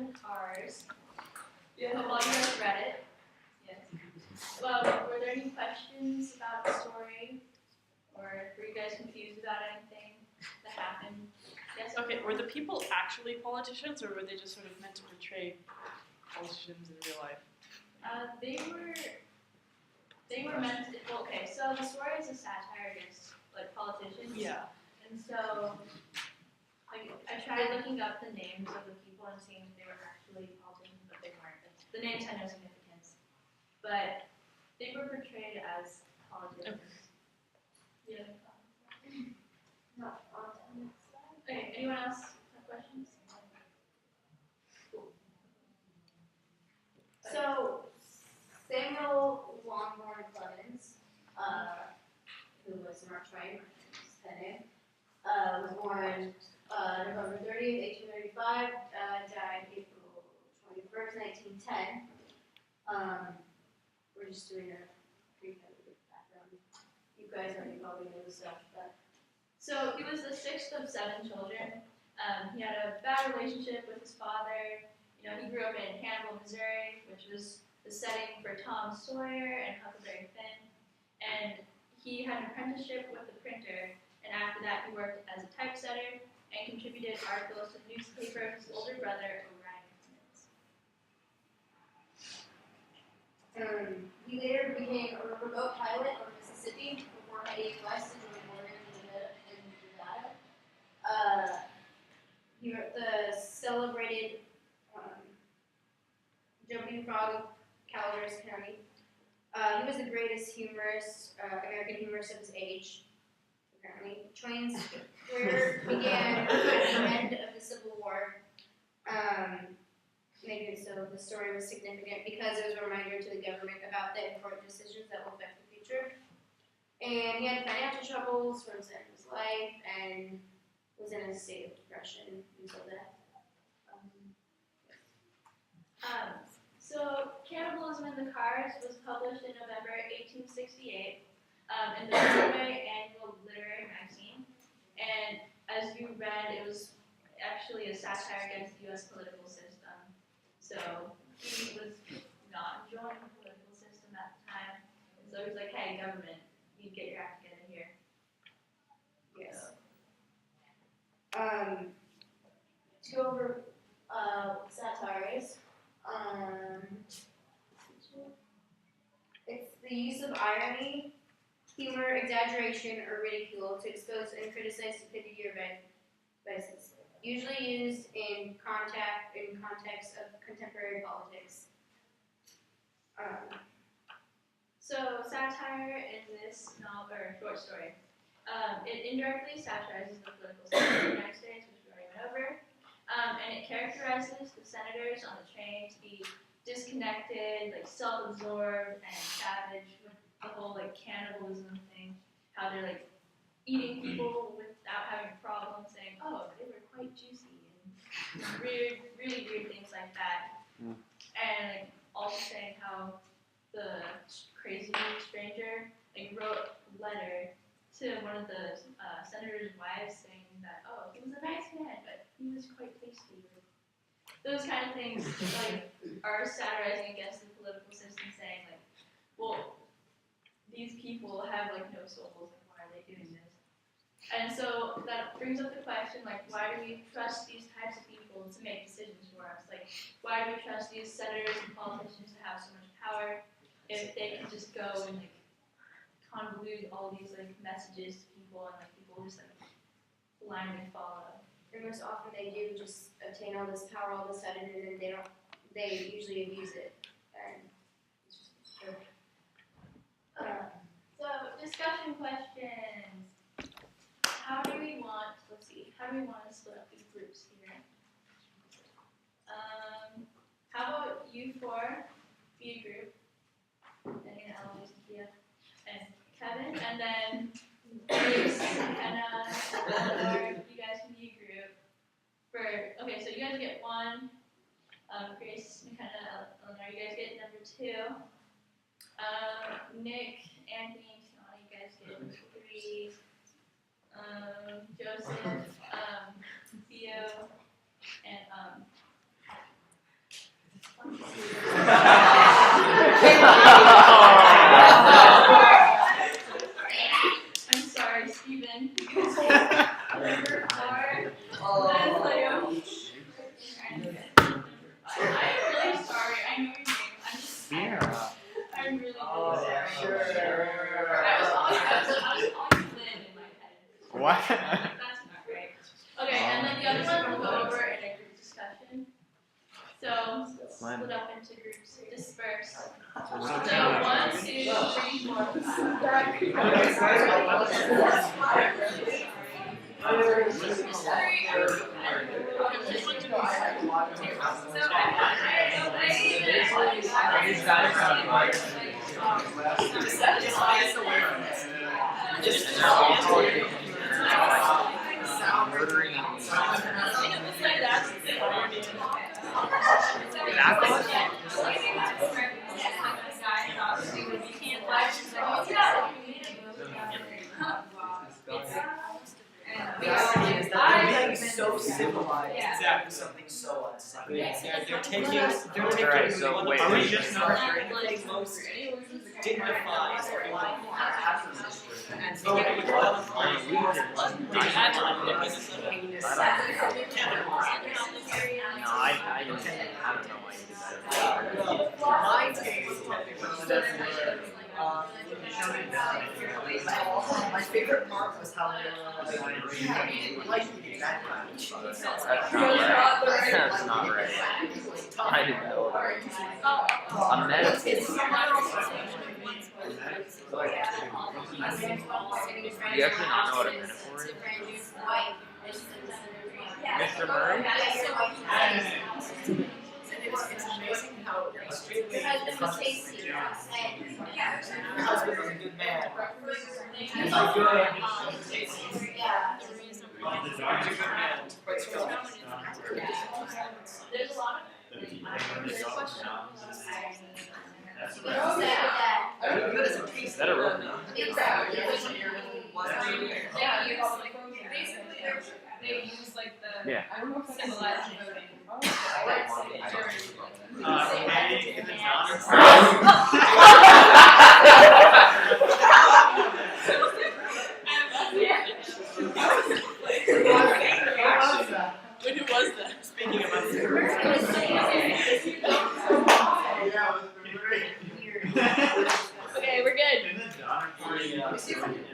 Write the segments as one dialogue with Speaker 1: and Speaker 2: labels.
Speaker 1: in the Cars. Yeah. Well, you guys read it. Yes. Well, were there any questions about the story? Or were you guys confused about anything that happened? Yes?
Speaker 2: Okay, were the people actually politicians, or were they just sort of meant to portray politicians in real life?
Speaker 1: They were meant to, well, okay, so the story is a satire against, like, politicians.
Speaker 2: Yeah.
Speaker 1: And so, like, I tried looking up the names of the people and seeing if they were actually politicians, but they weren't. The names had no significance. But they were portrayed as politicians. Yeah.
Speaker 3: Not on time.
Speaker 1: Okay, anyone else have questions?
Speaker 3: So, Samuel Longhorn Clemens, who was Mark Twain, was born November 30th, 1835, died April 21st, 1910. We're just doing a brief background. You guys already probably know the stuff, but.
Speaker 1: So he was the sixth of 7 children. He had a bad relationship with his father. You know, he grew up in Hannibal, Missouri, which was the setting for Tom Sawyer and Huckleberry Finn. And he had an apprenticeship with the printer, and after that he worked as a typesetter and contributed articles to the newspaper of his older brother, Orion Clemens.
Speaker 3: He later became a remote pilot on Mississippi before heading west into the borders in Nevada. He wrote the celebrated Jumping Frog, Calaveras County. He was the greatest humorist, American humorist of his age, apparently. Twain's career began at the end of the Civil War. Maybe so the story was significant because it was a reminder to the government about the important decisions that will affect the future. And he had financial troubles towards the end of his life and was in a state of depression until death.
Speaker 1: So, Cannibalism in the Cars was published in November 1868 in the Broadway Annual Literary Magazine. And as you read, it was actually a satire against the U.S. political system. So, he was not enjoying the political system at the time. And so he was like, hey, government, you get your act together here.
Speaker 3: Yes. To go over satires. It's the use of irony, humor, exaggeration, or ridicule to expose and criticize stupidity or vices. Usually used in context of contemporary politics.
Speaker 1: So satire in this novel or short story, it indirectly satirizes the political system of the United States, which we already went over, and it characterizes the senators on the train to be disconnected, like self-absorbed and savage, with the whole like cannibalism thing, how they're like eating people without having a problem, saying, oh, they were quite juicy, and weird, really weird things like that. And like also saying how the crazy stranger like wrote a letter to one of the senator's wives saying that, oh, he was a nice man, but he was quite tasty. Those kind of things like are satirizing against the political system, saying like, well, these people have like no souls, like why are they doing this? And so that brings up the question, like, why do we trust these types of people to make decisions for us? Like, why do we trust these senators and politicians to have so much power if they can just go and like convolute all these like messages to people and like people just like blindly follow?
Speaker 3: And most often they do just obtain all this power all of a sudden, and then they usually abuse it. And it's just true.
Speaker 1: So discussion questions. How do we want to split up these groups here? How about you four be a group? And Eloise, Kia, and Kevin, and then Grace, Hannah, Eleanor, you guys can be a group. Okay, so you guys get 1. Grace, McKenna, Eleanor, you guys get number 2. Nick, Anthony, Tiana, you guys get 3. Joseph, Theo, and So let's
Speaker 4: Mine.
Speaker 1: split up into groups, disperse. So
Speaker 4: So
Speaker 1: 1, 2, 3, 4, 5.
Speaker 4: these guys sound like murdering
Speaker 5: They're being so civilized for something so unsafe. They're taking
Speaker 4: Alright, so wait.
Speaker 5: are we just not sure anything most dignified and so it would all
Speaker 4: No, I don't know why you did that.
Speaker 5: my taste my favorite part was how they were like that
Speaker 4: That's not right. I didn't know that. A metaphor. You actually not know what a metaphor is? Mr. Murray?
Speaker 5: It's amazing how extremely
Speaker 3: Her husband was tasty.
Speaker 5: her husband was a good man. He's a good
Speaker 3: Yeah.
Speaker 5: quite strong.
Speaker 1: There's a lot of questions.
Speaker 4: Is that a real thing?
Speaker 3: Exactly.
Speaker 1: Yeah, basically they use like the
Speaker 4: Yeah.
Speaker 1: civilized voting.
Speaker 2: Wait, who was that?
Speaker 5: Speaking of
Speaker 1: Okay, we're good.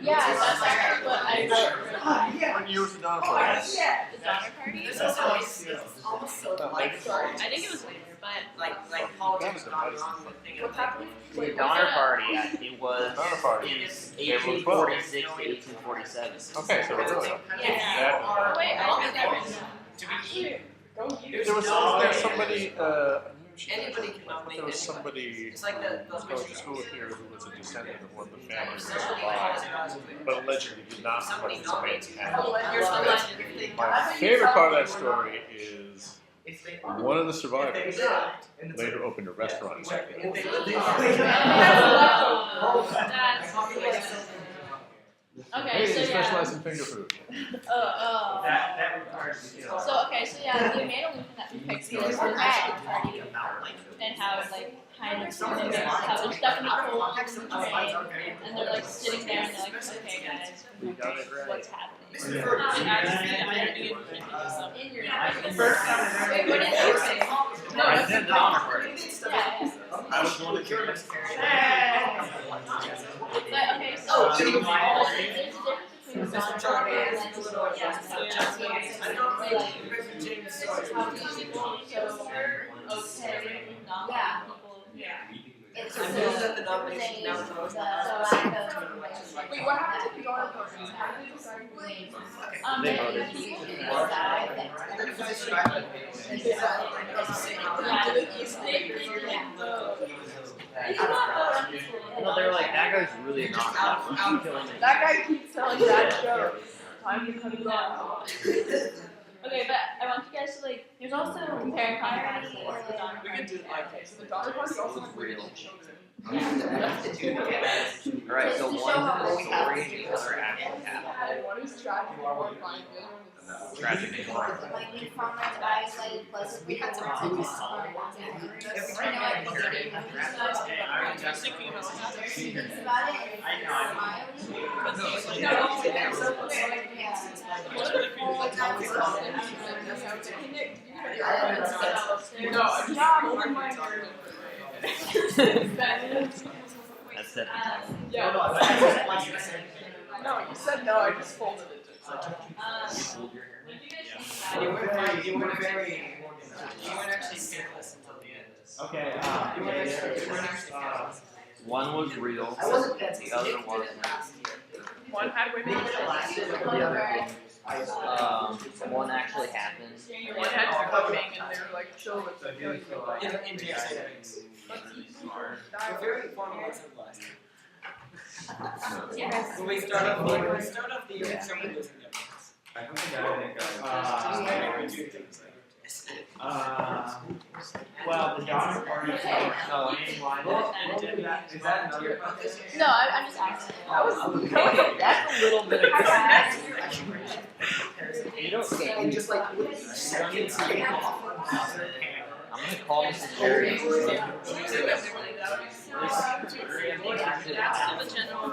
Speaker 1: Yeah, that's alright, but I wrote
Speaker 6: What year was the Donner Party?
Speaker 1: the Donner Party.
Speaker 5: This is almost so like
Speaker 1: I think it was later, but
Speaker 5: like politics gone wrong with thing.
Speaker 4: The Donner Party, it was
Speaker 6: Donner Party.
Speaker 4: in 1846 to 1847.
Speaker 6: Okay, so we're really up.
Speaker 1: yeah.
Speaker 6: That,
Speaker 1: Wait, I don't think I read
Speaker 6: there was somebody,
Speaker 5: Anybody can nominate
Speaker 6: there was
Speaker 5: anyone.
Speaker 6: somebody
Speaker 5: It's like those
Speaker 6: who went to school here who was a descendant of one of the families that survived, but allegedly did not participate in it. My favorite part of that story is one of the survivors later opened a restaurant in Springfield.
Speaker 1: Okay,
Speaker 6: Hey,
Speaker 1: so
Speaker 6: they
Speaker 1: yeah.
Speaker 6: specialize in finger food.
Speaker 5: That requires
Speaker 1: So okay, so yeah, the main illusion that we picked was the Donner Party and how it like kind of mimics how they're stuck in the cold in the train and they're like sitting there and they're like, okay guys,
Speaker 4: We got it right.
Speaker 1: what's happening?
Speaker 5: First time
Speaker 1: Wait, what did you say? No,
Speaker 4: I
Speaker 1: it's
Speaker 4: said Donner Party.
Speaker 1: yeah.
Speaker 5: I was going to curious.
Speaker 1: But okay, so there's a difference between the Donner Party and then the little
Speaker 3: Yeah. It's just the nomination now the lack of
Speaker 7: Wait, what happened to the Donner Party? How did they decide who wins?
Speaker 4: They voted.
Speaker 3: the people who decide that
Speaker 4: No, they're like, that guy's really not hot. We should kill him.
Speaker 7: That guy keeps telling that joke. Time to cut it off.
Speaker 1: Okay, but I want you guys to like
Speaker 3: there's also
Speaker 1: compare and contrast the Donner
Speaker 2: We
Speaker 1: Party.
Speaker 2: could do it like
Speaker 7: Okay, so the Donner Party also has women and children.
Speaker 4: Alright, so one is the story and the other actually happened.
Speaker 7: And one is tragic and horrifying. The other one is
Speaker 4: Tragic and horrifying.
Speaker 3: like new farmers isolated places we had some
Speaker 5: I was thinking about
Speaker 3: about it and
Speaker 7: No, I just opened my heart.
Speaker 4: That's that.
Speaker 7: Yeah. No, you said no, I just folded it.
Speaker 5: You were very, you weren't actually fearless.
Speaker 8: Okay.
Speaker 4: One was real.
Speaker 5: I wasn't paying
Speaker 4: The other wasn't.
Speaker 2: One had way more.
Speaker 4: The other one actually happened.
Speaker 2: One had coding, and they were like, "Show us."
Speaker 5: In JS. We're very formal and civilized. When we start off the year, we start with losing
Speaker 8: Well, the Donner Party is main line. Is that another?
Speaker 3: No, I'm just asking.
Speaker 4: That's a little bit of
Speaker 8: You don't
Speaker 5: And just like,
Speaker 4: I'm gonna call Mr. Jerry.
Speaker 2: The general.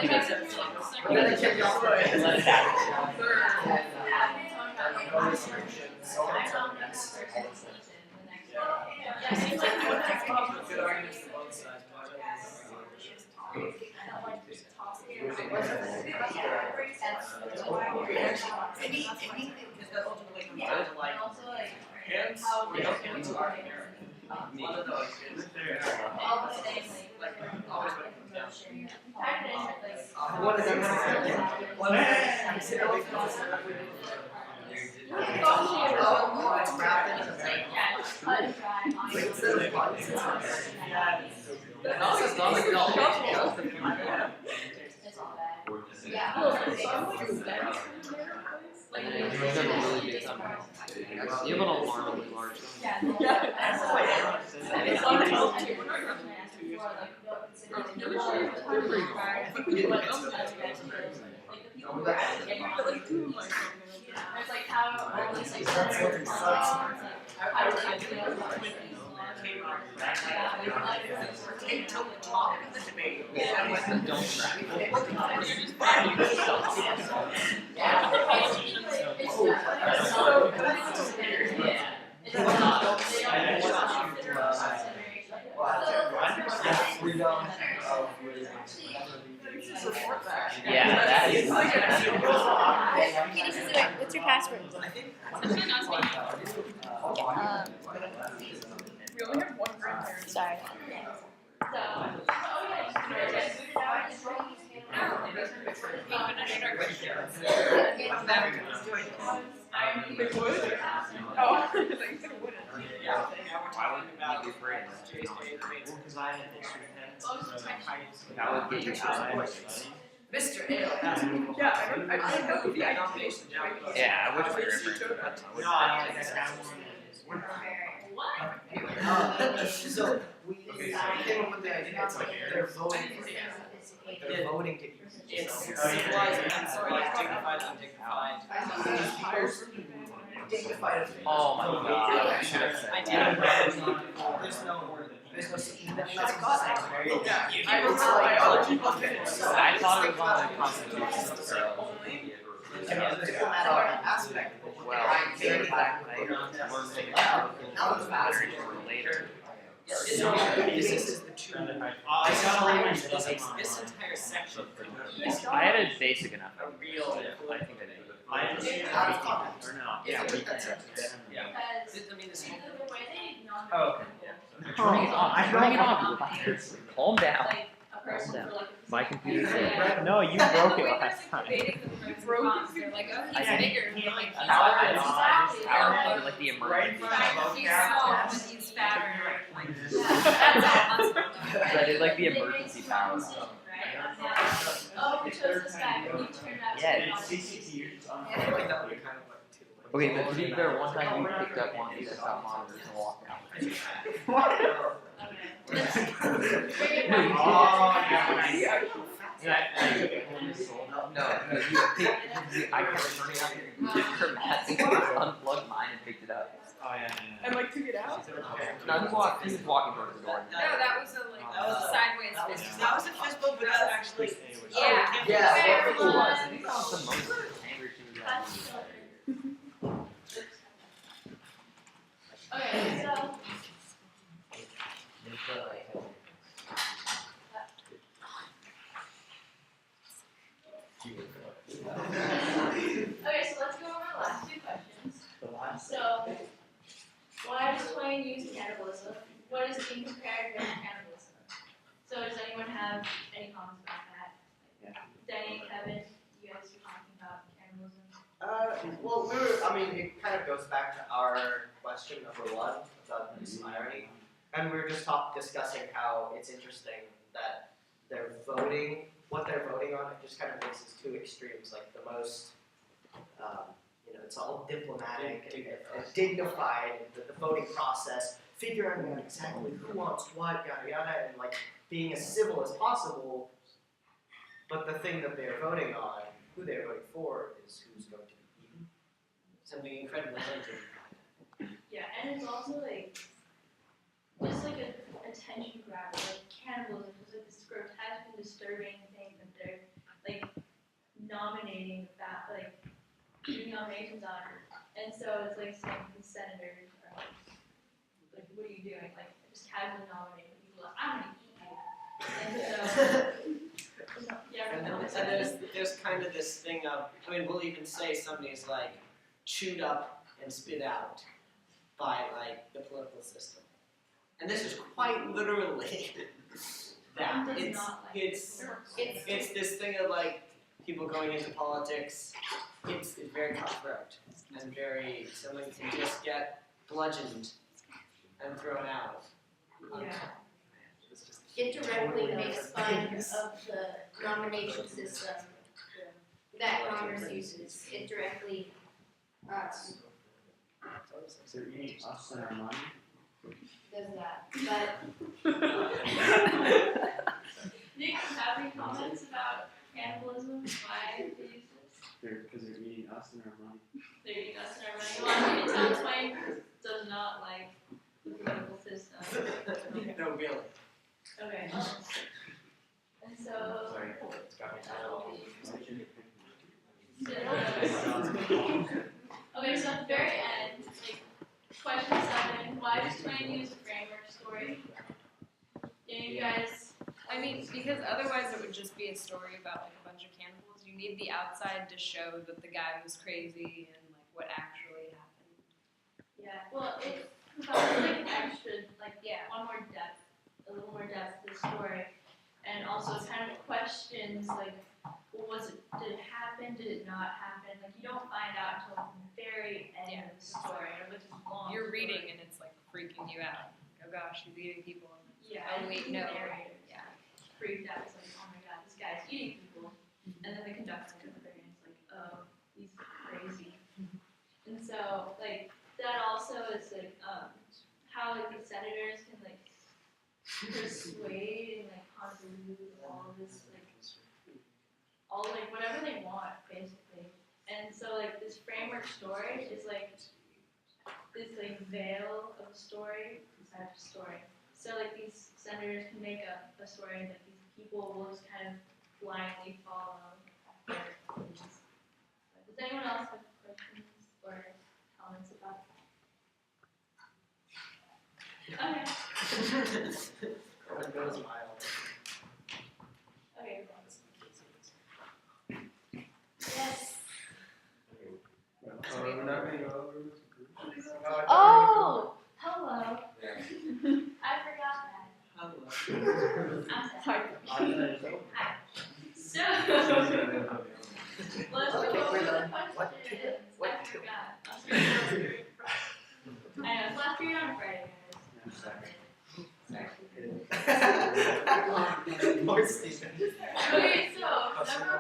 Speaker 4: He doesn't. Let it happen.
Speaker 5: good arguments for both sides. Anything because that ultimately comes down to like hands. One of those is always what it comes down to. One of them. One of
Speaker 4: You have an alarmingly large.
Speaker 1: There's like how all these like
Speaker 5: until the topic of the debate.
Speaker 4: Yeah, that is.
Speaker 3: What's your password?
Speaker 2: We only have one grandparent.
Speaker 3: Sorry.
Speaker 2: Oh.
Speaker 4: That would get you out.
Speaker 5: Mr. Ale.
Speaker 2: Yeah, I don't know the nomination.
Speaker 4: Yeah, I wish we were.
Speaker 5: So we came up with the idea. It's like they're voting. They're voting to. It's civilized, uncivilized, dignified, undignified. Dignified.
Speaker 4: Oh my god, I should have said that.
Speaker 5: There's no. There's no. That's
Speaker 4: I thought it was on the Constitution, so. Well, in fact, I learned things about later.
Speaker 5: This is the two. This entire section.
Speaker 4: I had a basic enough.
Speaker 5: A real.
Speaker 4: I think I did.
Speaker 5: Out of context.
Speaker 8: Yeah,
Speaker 5: that's it. Yeah. I mean, this whole.
Speaker 8: Oh, okay.
Speaker 4: Turning it off. Turning it off. Calm down.
Speaker 1: Calm down.
Speaker 4: My computer said.
Speaker 8: No, you broke it last time.
Speaker 1: They're like, oh, he's
Speaker 8: Yeah.
Speaker 1: bigger. I'm like,
Speaker 4: I like the emergency.
Speaker 1: he's small, but he's fatter.
Speaker 4: So I did like the emergency power stuff.
Speaker 1: Oh, we chose this guy. He turned out
Speaker 4: Yeah.
Speaker 1: to be
Speaker 5: I feel like that would be kind of like two.
Speaker 4: Okay, but to be fair, one time we picked up one of these desktop monitors and walked out. No, because you picked. I kept turning on your computer massing, unplugged mine and picked it up.
Speaker 8: Oh yeah.
Speaker 2: And like took it out.
Speaker 4: No, he was walking towards the door.
Speaker 1: No, that was a sideways fist.
Speaker 5: That was a fist bump, but that actually.
Speaker 1: Yeah.
Speaker 5: Yeah.
Speaker 4: It was. I think that was the most angry she was at.
Speaker 1: Okay, so. Okay, so let's go over the last two questions. So, why does Twain use cannibalism? What is being compared with cannibalism? So does anyone have any comments about that? Danny and Kevin, you guys were talking about cannibalism.
Speaker 5: Well, it kind of goes back to our question number one about this irony. And we were just discussing how it's interesting that what they're voting on, it just kind of mixes two extremes, like the most, it's all diplomatic and dignified, and the voting process, figuring out exactly who wants what, yada yada, and like being as civil as possible. But the thing that they're voting on, who they're voting for, is who's going to be eaten. Something incredibly limited.
Speaker 1: Yeah, and it's also like, just like a attention grabber, like cannibalism is like this grotesque and disturbing thing that they're like nominating that, like doing nominations on. And so it's like saying the senators are like, what are you doing? Like just casually nominating people, like, I'm gonna eat you. And so
Speaker 5: And there's kind of this thing of, we'll even say somebody's like chewed up and spit out by like the political system. And this is quite literally that. It's this thing of like people going into politics. It's very cutthroat and very someone can just get bludgeoned and thrown out.
Speaker 1: Yeah.
Speaker 3: It directly makes fun of the nomination system that Congress uses. It directly
Speaker 8: So you're eating us and our money?
Speaker 3: does that. But
Speaker 1: Nick, you have any comments about cannibalism? Why they use this?
Speaker 8: Because they're eating us and our money.
Speaker 1: They're eating us and our money. Well, I mean, Tom Twain does not like the political system.
Speaker 5: No, really.
Speaker 1: Okay. And so.
Speaker 5: Sorry, it's got me
Speaker 1: Okay, so at the very end, like question 7, why does Twain use a framework story? You guys.
Speaker 9: I mean, because otherwise it would just be a story about like a bunch of cannibals. You need the outside to show that the guy was crazy and like what actually happened.
Speaker 1: Yeah. Well, it provides like extra, like one more depth, a little more depth to the story, and also kind of questions like, well, did it happen? Did it not happen? Like you don't find out until the very end of the story, or which is long.
Speaker 9: You're reading and it's like freaking you out. Oh gosh, he's eating people.
Speaker 1: Yeah.
Speaker 9: Oh wait, no.
Speaker 1: Narrator. Yeah. Freaked out. It's like, oh my god, this guy's eating people. And then they conduct an inquiry, and it's like, oh, he's crazy. And so, like, that also is like, how like the senators can like persuade and like convolute all this like whatever they want basically. And so like this framework story is like this like veil of a story inside of a story. So like these senators can make up a story that these people will just kind of blindly follow. Does anyone else have questions or comments about that? Okay.
Speaker 5: It goes mild.
Speaker 1: Okay.
Speaker 3: yes.
Speaker 8: We're not going to go over this?
Speaker 1: Oh, hello. I forgot that.
Speaker 5: Hello.
Speaker 1: I'm sorry. Hi. So, let's go over the questions. I forgot. I know, it's last period on Friday, guys. Sorry.
Speaker 5: Poor Stephen.
Speaker 1: Okay, so, number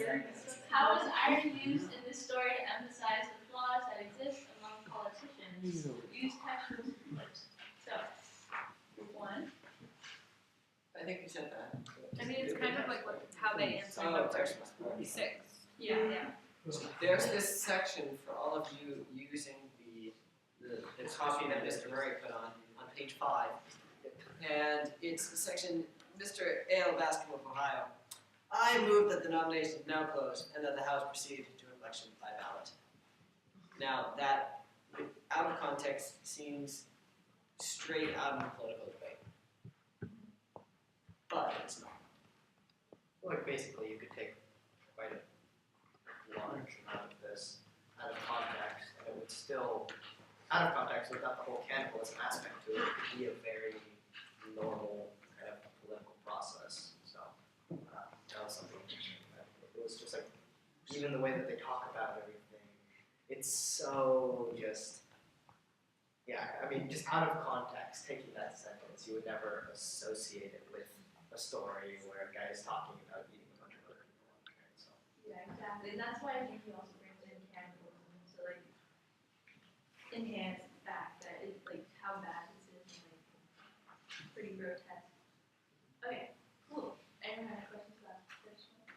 Speaker 1: 1. How is irony used in this story to emphasize the flaws that exist among politicians? Use textual clips. So, 1.
Speaker 5: I think you said that.
Speaker 9: I mean, it's kind of like how they answer the first 6.
Speaker 1: Yeah.
Speaker 5: There's this section for all of you using the copy that Mr. Murray put on page 5. And it's the section, Mr. Ale Baskin of Ohio. I move that the nomination is now closed and that the House proceed to election by ballot. Now, that, out of context, seems straight out of the political debate. But it's not. Like, basically, you could take quite a large amount of this out of context, and it would still out of context without the whole cannibalism aspect to it, it could be a very normal kind of political process. So that was something that it was just like even the way that they talk about everything, it's so just just out of context, taking that sentence, you would never associate it with a story where a guy is talking about eating a bunch of other people on the train. So
Speaker 1: Yeah, exactly. And that's why I think he also brings in cannibalism to like enhance the fact that it's like how bad this is and like pretty grotesque. Okay, cool. Anyone have questions about this one?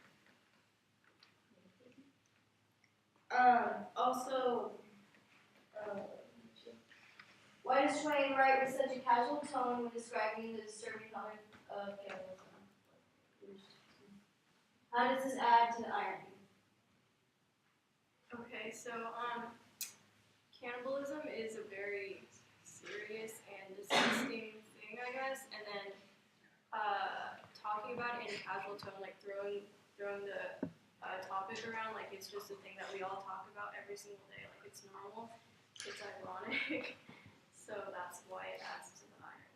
Speaker 3: Why does Twain write with such a casual tone when describing the disturbing color of cannibalism? How does this add to the irony?
Speaker 9: Okay, so cannibalism is a very serious and disgusting thing, I guess, and then talking about it in a casual tone, like throwing the topic around, like it's just a thing that we all talk about every single day, like it's normal, it's ironic, so that's why it adds to the irony.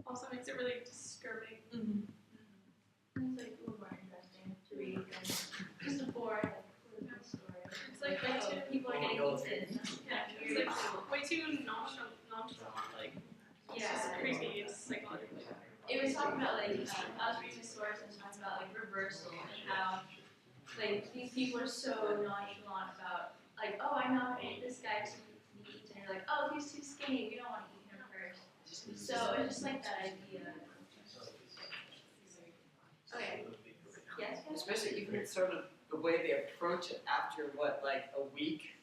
Speaker 2: Also makes it really disturbing.
Speaker 1: It's like a little more interesting to read than just a boring like political story.
Speaker 2: It's like way too
Speaker 1: People are getting eaten.
Speaker 2: yeah, it's like way too nonchalant. Like it's just creepy. It's psychologically.
Speaker 1: It was talking about like I was reading a source and talking about like reversal and how like these people are so nonchalant about like, oh, I nominated this guy to be eaten, and you're like, oh, he's too skinny, we don't want to eat him first. So it's just like that idea. Okay. Yes, yes.
Speaker 10: Especially even sort of the way they approach it after like a week,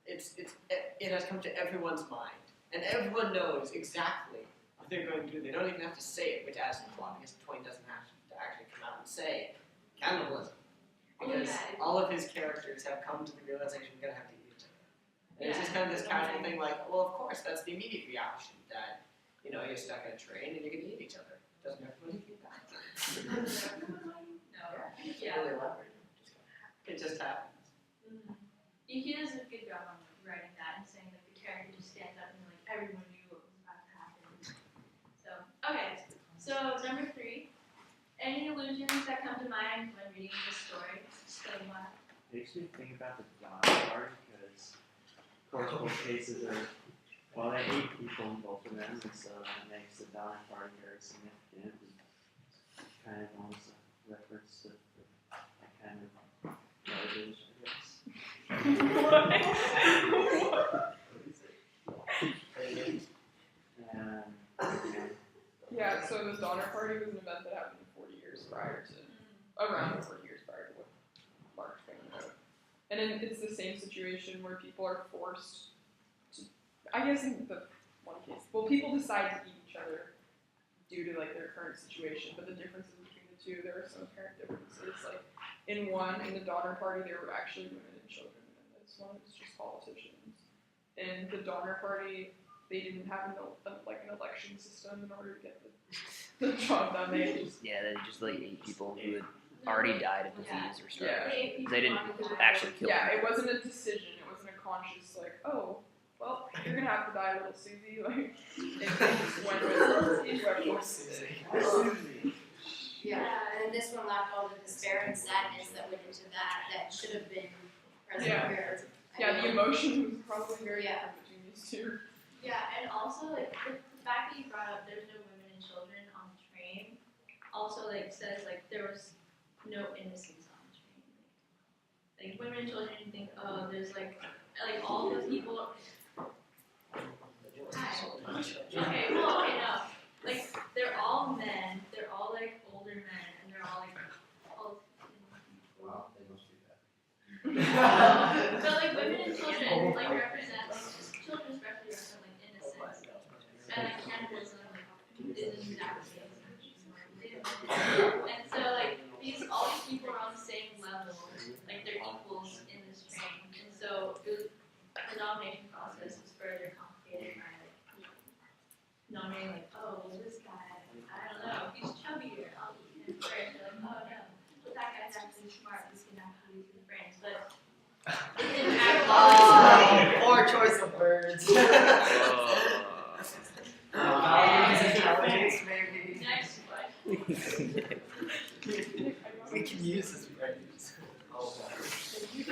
Speaker 10: it has come to everyone's mind, and everyone knows exactly what they're going to do. They don't even have to say it, which adds to the plot because Twain doesn't have to actually come out and say cannibalism, because all of his characters have come to the realization we're gonna have to eat each other. And it's just kind of this casual thing, like, well, of course, that's the immediate reaction that you're stuck in a train and you're gonna eat each other. Doesn't everybody do that?
Speaker 1: No. Yeah.
Speaker 10: Really elaborate. It just happens.
Speaker 1: He does a good job on like, writing that and saying like the character just stands up and like everyone knew what was about to happen. So okay, so number 3, any illusions that come to mind when reading this story? Explain why.
Speaker 8: Makes me think about the Donner part because, of course, both cases are, well, they hate people in both of them, and so that makes the Donner part very significant. And kind of almost a reference to that kind of garbage, I guess.
Speaker 7: Yeah, so the Donner Party was an event that happened 40 years prior to, around 40 years prior to what Mark Twain wrote. And it's the same situation where people are forced to, I guess in the one case, well, people decide to eat each other due to like their current situation, but the differences between the two, there are some apparent differences. Like in the Donner Party, there were actually women and children, and this one was just politicians. In the Donner Party, they didn't have an election system in order to get the job done. They just
Speaker 4: like 8 people who had already died of disease or starvation.
Speaker 7: Yeah.
Speaker 4: They didn't actually kill them.
Speaker 7: It wasn't a decision. It wasn't a conscious like, oh, well, you're gonna have to die, little Susie. Like, they just went with whoever was sick.
Speaker 3: Yeah, and this one lacked all the despair and sadness that went into that should have been present
Speaker 7: Yeah.
Speaker 3: here.
Speaker 7: Yeah, the emotion was probably very
Speaker 3: Yeah.
Speaker 7: different between these two.
Speaker 1: Yeah, and also like the fact that you brought up there's no women and children on the train also like says like there was no innocence on the train. Like women and children, you think, oh, there's like all those people. Okay, well, okay, no. Like they're all men, they're all like older men, and they're all like
Speaker 8: Wow, they must be bad.
Speaker 1: but like women and children like represent like children especially represent like innocence. And like cannibalism isn't exactly and so like all these people are on the same level, like they're equals in this train. And so the nomination process is further complicated by like nominating like, oh well this guy, I don't know, he's chubbier, I'll eat him first. They're like, oh no, but that guy's actually smart, he's gonna have to use his brains. But it didn't actually
Speaker 10: Poor choice of words.
Speaker 4: Oh.
Speaker 10: Intelligence, maybe.
Speaker 1: Next question.
Speaker 10: We can use this phrase. You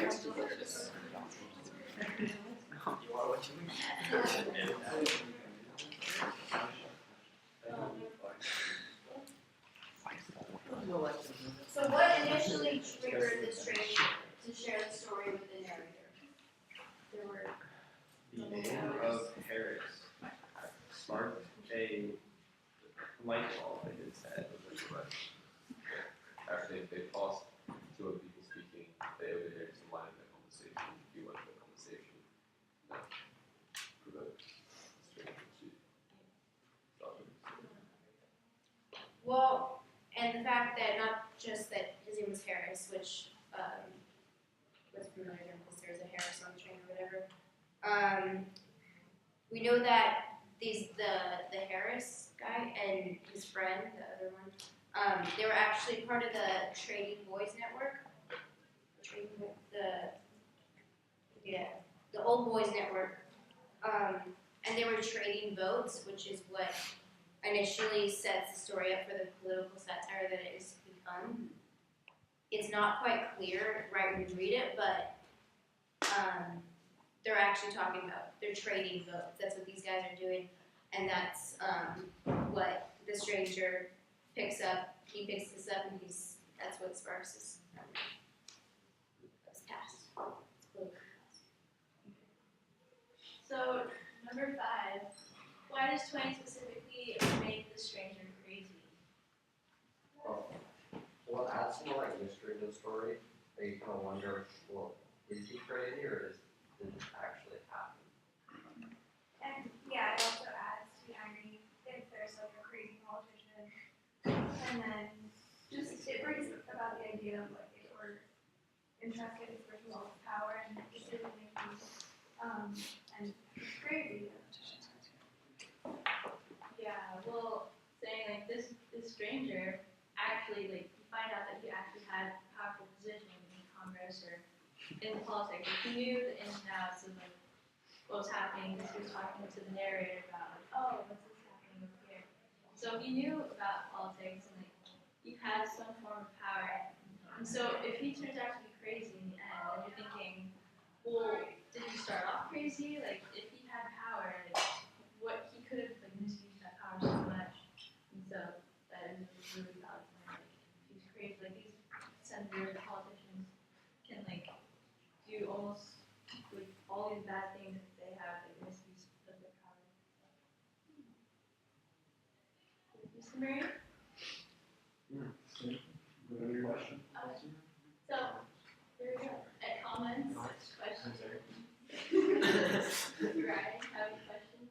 Speaker 10: are what you eat.
Speaker 3: So what initially triggered the stranger to share the story with the narrator? There were
Speaker 8: The name of Harris sparked a light bulb in his head.
Speaker 11: Actually, if they paused two other people speaking, they overheard some line in the conversation. If you went to the conversation, no. Prevent strange
Speaker 3: well, and the fact that not just that his name was Harris, which was familiar because there's a Harris on the train or whatever. We know that the Harris guy and his friend, the other one, they were actually part of the Trading Boys Network. The Old Boys Network. And they were trading votes, which is what initially sets the story up for the political satire that it is become. It's not quite clear right when you read it, but they're actually talking about, they're trading votes. That's what these guys are doing, and that's what the stranger picks up. He picks this up, and that's what sparks his task.
Speaker 1: So, number 5. Why does Twain specifically make the stranger crazy?
Speaker 12: Well, it adds more like mystery to the story. And you kind of wonder, well, is he crazy or did it actually happen?
Speaker 13: And yeah, it also adds to the irony if there's like a crazy politician. And then just it brings about the idea of like if we're interested in personal power and decision making, and it's crazy.
Speaker 1: Yeah, well, saying like this stranger actually, like, you find out that he actually had a powerful position in Congress or in politics. Like, he knew the ins and outs of like what was happening because he was talking to the narrator about like, oh, what's this happening over here? So he knew about politics and like he had some form of power. And so if he turns out to be crazy in the end, then you're thinking, well, did he start off crazy? Like, if he had power, like, what he could have like misused that power so much. And so that is a really valid point. Like, he's crazy. Like these senators and politicians can like do almost like all these bad things that they have like misuse of their power. Mr. Murray?
Speaker 8: Any question?
Speaker 1: So here we go. Comments, questions. Right? Have any questions?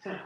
Speaker 1: No.